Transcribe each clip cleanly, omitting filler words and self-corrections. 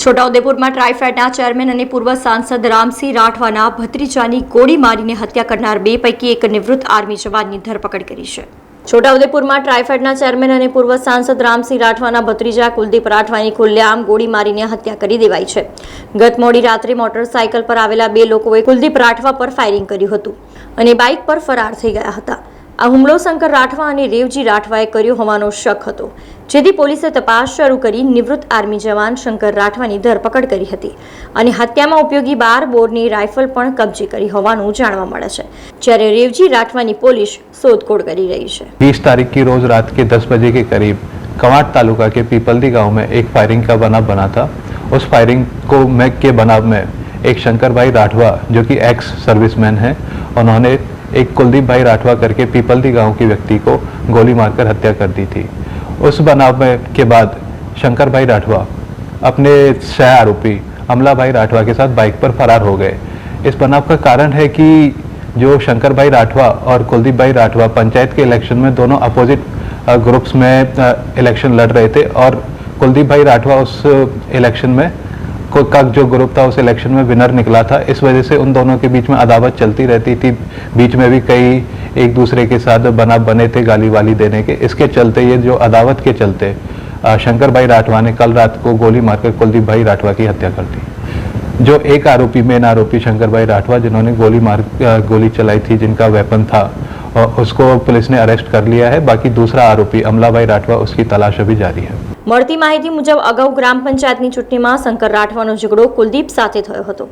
છોટાઉદેપુરમાં ટ્રાઇફેડના chairman અને પૂર્વ સાંસદ રામસિંહ રાઠવાના ભત્રીજાની ગોળી મારીને હત્યા કરનાર બે પૈકી એક નિવૃત્ત આર્મી જવાનની ધરપકડ કરી છે। છોટાઉદેપુરમાં ટ્રાઇફેડના ચેરમેન અને પૂર્વ સાંસદ રામસિંહ રાઠવાના ભત્રીજા કુલદીપ રાઠવાની ખુલ્લેઆમ ગોળી મારીને હત્યા કરી દેવાઈ છે। ગત મોડી રાત્રે મોટરસાયકલ પર આવેલા બે લોકોએ કુલદીપ રાઠવા પર ફાયરિંગ કર્યું હતું અને બાઇક પર ફરાર થઈ ગયા હતા। આ હુમલો શંકર રાઠવા અને રેવજી રાઠવાએ કર્યો હોવાનો શક હતો, જેથી પોલીસે તપાસ શરૂ કરી નિવૃત્ત આર્મી જવાન શંકર રાઠવાની ધરપકડ કરી હતી અને હત્યામાં ઉપયોગી 12 બોરની રાઇફલ પણ કબજે કરી હોવાનું જાણવા મળે છે, જ્યારે રેવજી રાઠવાની પોલીસ शोधखोल करी रही है। 20 तारीख की रोज रात के 10 बजे के करीब कवाट तालुका के पीपलदी गांव में एक फायरिंग का बनाव बना था। उस फायरिंग को के बनाव में एक शंकर भाई राठवा जो कि एक्स सर्विसमैन है, उन्होंने एक कुलदीप भाई राठवा करके पीपलदी गांव के व्यक्ति को गोली मारकर हत्या कर दी थी। उस बनाव में के बाद शंकर भाई राठवा अपने सह आरोपी अमला भाई राठवा के साथ बाइक पर फरार हो गए। इस बनाव का कारण है कि जो शंकर भाई राठवा और कुलदीप भाई राठवा पंचायत के इलेक्शन में दोनों अपोजिट ग्रुप्स में इलेक्शन लड़ रहे थे और कुलदीप भाई राठवा उस इलेक्शन में का जो ग्रुप था उस इलेक्शन में विनर निकला था। इस वजह से उन दोनों के बीच में अदावत चलती रहती थी। बीच में भी कई एक दूसरे के साथ बनाव बने थे गाली वाली देने के। इसके चलते ये जो अदावत के चलते शंकर भाई राठवा ने कल रात को गोली मारकर कुलदीप भाई राठवा की हत्या कर दी। जो एक आरोपी मेन आरोपी शंकर भाई राठवा जिन्होंने गोली चलाई थी, जिनका वेपन था, उसको पुलिस ने अरेस्ट कर लिया है। बाकी दूसरा आरोपी अमला भाई राठवा उसकी तलाश अभी जारी है। મળતી માહિતી મુજબ અગાઉ ગ્રામ પંચાયતની ચૂંટણીમાં શંકર રાઠવાનો ઝઘડો કુલદીપ સાથે થયો હતો,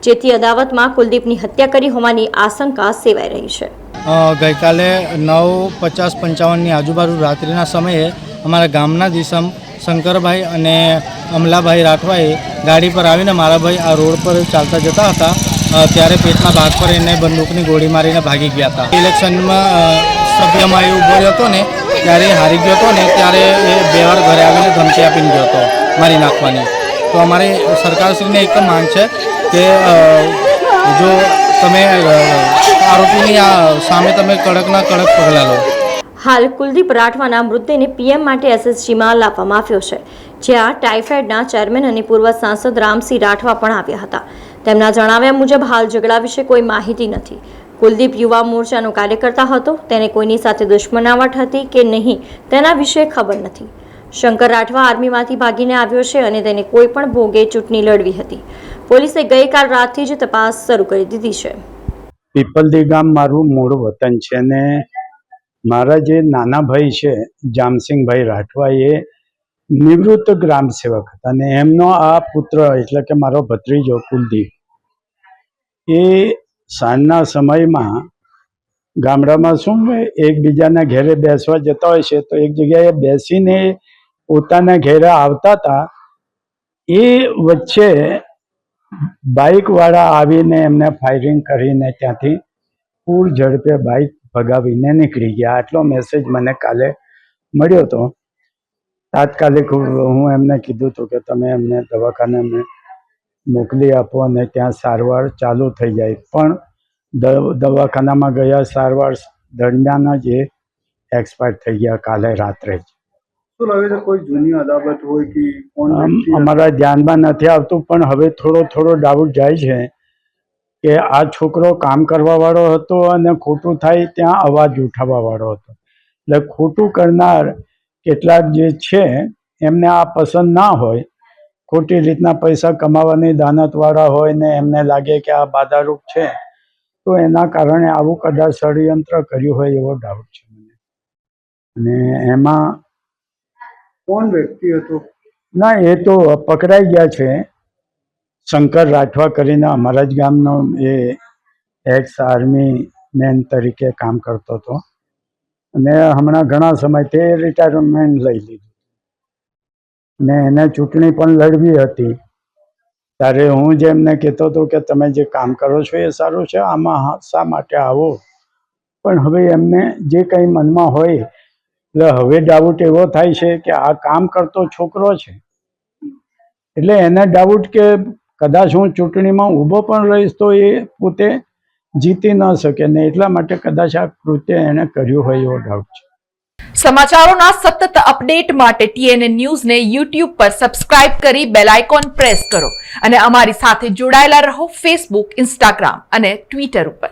જેથી અદાવતમાં કુલદીપની હત્યા કરી હોવાની આશંકા સેવાઈ રહી છે। ગઈકાલે 9:50-55ની આજુબાજુ રાત્રિના સમયે અમારા ગામના દિશમ શંકરભાઈ અને અમલાભાઈ રાઠવાએ ગાડી પર આવીને મારા ભાઈ આ રોડ પર ચાલતા જતા હતા ત્યારે પેટના ભાગ પર એને બંદૂકની ગોળી મારીને ભાગી ગયા હતા। ઇલેક્શનમાં સભ્યમાં એ ઊભો હતો ને ત્યારે હારી ગયો હતો ને ત્યારે એ બે વાર ઘરે આવીને ધમકી આપીને ગયો હતો મારી નાખવાની। તો અમારે સરકારશ્રીને એક માંગ છે કે જો તમે આરોપીની સામે તમે કડકના કડક પગલાં લો। હાલ કુલદીપ રાઠવાના મૃતદેહને પીએમ માટે એસએસજીમાં લાવવામાં આવ્યો છે, જ્યાં ટાઇફેડના ચેરમેન અને પૂર્વ સાંસદ રામસિંહ રાઠવા પણ આવ્યા હતા। તેમના જણાવ્યા મુજબ હાલ ઝઘડા વિશે કોઈ માહિતી નથી। કુલદીપ યુવા મોરચાનો કાર્યકર્તા હતો, તેને કોઈની સાથે દુશ્મનાવટ હતી કે નહીં તેના વિશે ખબર નથી। શંકર રાઠવા આર્મીમાંથી ભાગીને આવ્યો છે અને તેને કોઈ પણ ભોગે ચૂંટણી લડવી હતી। પોલીસે ગઈકાલ રાતથી જ તપાસ શરૂ કરી દીધી છે। પીપલદી ગામ મારું મૂળ વતન છે ને મારા જે નાના ભાઈ છે જામસિંહભાઈ રાઠવા એ નિવૃત્ત ગ્રામ સેવક હતા અને એમનો આ પુત્ર એટલે કે મારો ભત્રીજો કુલદીપ એ સાંજના સમયમાં ગામડામાં શું એકબીજાના ઘેરે બેસવા જતા હોય છે, તો એક જગ્યાએ બેસીને પોતાના ઘેરે આવતા હતા। એ વચ્ચે બાઇકવાળા આવીને એમને ફાયરિંગ કરીને ત્યાંથી પૂર ઝડપે બાઇક ભગાવીને નીકળી ગયા। આટલો મેસેજ મને કાલે મળ્યો હતો। તાત્કાલિક હું એમને કીધું હતું કે તમે એમને દવાખાને મોકલી આપો અને ત્યાં સારવાર ચાલુ થઈ જાય, પણ દવાખાનામાં ગયા સારવાર દરમિયાન જ એ એક્સપાયર થઈ ગયા કાલે રાત્રે જ। શું લાગે છે કોઈ જૂની અદાવત હોય કે અમારા ધ્યાનમાં નથી આવતું, પણ હવે થોડો ડાઉટ જાય છે કે આ છોકરો કામ કરવાવાળો હતો અને ખોટું થાય ત્યાં અવાજ ઉઠાવવાવાળો હતો। એટલે ખોટું કરનાર કેટલાક જે છે એમને આ પસંદ ના હોય, ખોટી રીતના પૈસા કમાવાની દાનતવાળા હોય ને એમને લાગે કે આ બાધારૂપ છે, તો એના કારણે આવું કદાચ ષડયંત્ર કર્યું હોય એવો ડાઉટ છે મને। અને એમાં કોણ વ્યક્તિ હતો? ના, એ તો પકડાઈ ગયા છે। શંકર રાઠવા કરીને અમારા જ ગામનો એ એક્સ આર્મી મેન તરીકે કામ કરતો હતો અને હમણાં ઘણા સમયથી રિટાયરમેન્ટ લઈ લીધું ને એને ચૂંટણી પણ લડવી હતી। ત્યારે હું જ એમને કહેતો હતો કે તમે જે કામ કરો છો એ સારું છે, આમાં શા માટે આવો? પણ હવે એમને જે કંઈ મનમાં હોય એટલે હવે ડાઉટ એવો થાય છે કે આ કામ કરતો છોકરો છે એટલે એને ડાઉટ કે કદાચ હું ચૂંટણીમાં ઊભો પણ રહીશ તો એ પોતે જીતી ન શકે ને એટલા માટે કદાચ આ કૃત્ય એણે કર્યું હોય એવો ડાઉટ છે। સમાચારોના સતત અપડેટ માટે TNN ન્યૂઝને YouTube પર સબસ્ક્રાઇબ કરી બેલ આઇકોન પ્રેસ કરો અને અમારી સાથે જોડાયેલા રહો Facebook, Instagram અને Twitter ઉપર.